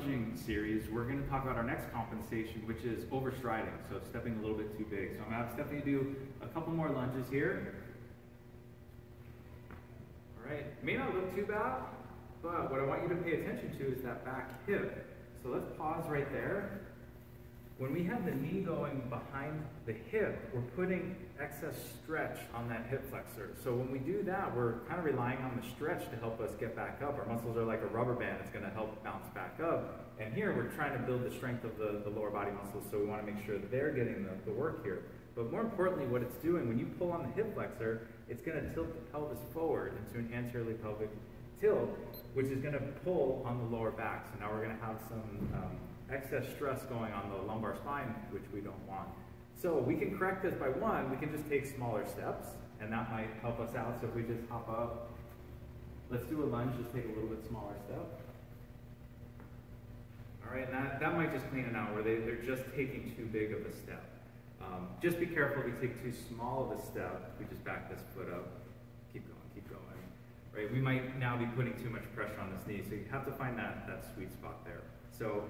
lunging series, we're going to talk about our next compensation, which is overstriding, so stepping a little bit too big. So I'm going to have Stephanie do a couple more lunges here. All right, it may not look too bad, but what I want you to pay attention to is that back hip. So let's pause right there. When we have the knee going behind the hip, we're putting excess stretch on that hip flexor. So when we do that, we're kind of relying on the stretch to help us get back up. Our muscles are like a rubber band. It's going to help bounce back up. And here, we're trying to build the strength of the lower body muscles, so we want to make sure that they're getting the work here. But more importantly, what it's doing, when you pull on the hip flexor, it's going to tilt the pelvis forward into an anteriorly pelvic tilt, which is going to pull on the lower back. So now we're going to have some excess stress going on the lumbar spine, which we don't want. So we can correct this by one, we can just take smaller steps, and that might help us out. So if we just hop up, let's do a lunge, just take a little bit smaller step. All right, and that might just clean it out where they're just taking too big of a step. Just be careful if we take too small of a step, we just back this foot up, keep going, right? We might now be putting too much pressure on this knee, so you have to find that sweet spot there. So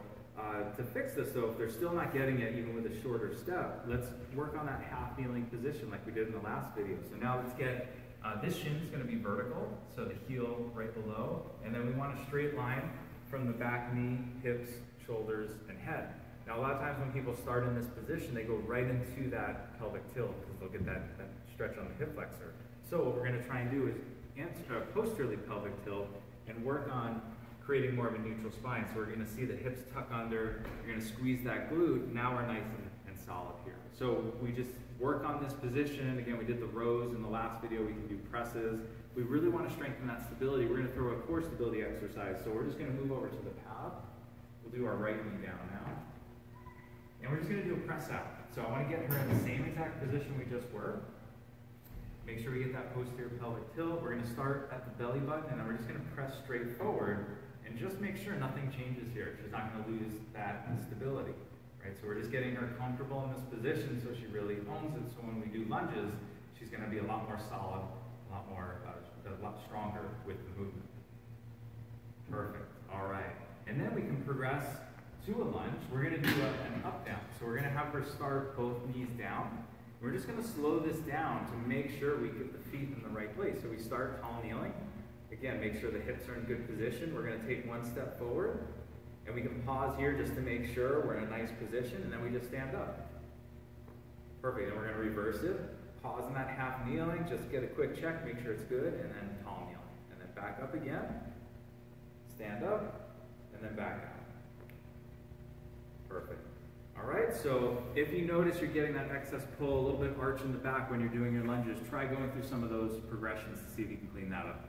to fix this though, if they're still not getting it even with a shorter step, let's work on that half kneeling position like we did in the last video. So now let's get, this shin is going to be vertical, so the heel right below, and then we want a straight line from the back knee, hips, shoulders, and head. Now a lot of times when people start in this position, they go right into that pelvic tilt because they'll get that stretch on the hip flexor. So what we're going to try and do is posteriorly pelvic tilt and work on creating more of a neutral spine. So we're going to see the hips tuck under, we're going to squeeze that glute, now we're nice and solid here. So we just work on this position. Again, we did the rows in the last video, we can do presses. We really want to strengthen that stability. We're going to throw a core stability exercise. So we're just going to move over to the pad. We'll do our right knee down now. And we're just going to do a press out. So I want to get her in the same exact position we just were. Make sure we get that posterior pelvic tilt. We're going to start at the belly button, and then we're just going to press straight forward. And just make sure nothing changes here. She's not going to lose that stability, right? So we're just getting her comfortable in this position so she really owns it. So when we do lunges, she's going to be a lot more solid, a lot stronger with the movement. Perfect. All right. And then we can progress to a lunge. We're going to do an up down. So we're going to have her start both knees down. We're just going to slow this down to make sure we get the feet in the right place. So we start tall kneeling. Again, make sure the hips are in good position. We're going to take one step forward, and we can pause here just to make sure we're in a nice position, and then we just stand up. Perfect, and we're going to reverse it. Pause in that half kneeling, just get a quick check, make sure it's good, and then tall kneeling. And then back up again, stand up, and then back out. Perfect. All right, so if you notice you're getting that excess pull, a little bit arch in the back when you're doing your lunges, try going through some of those progressions to see if you can clean that up.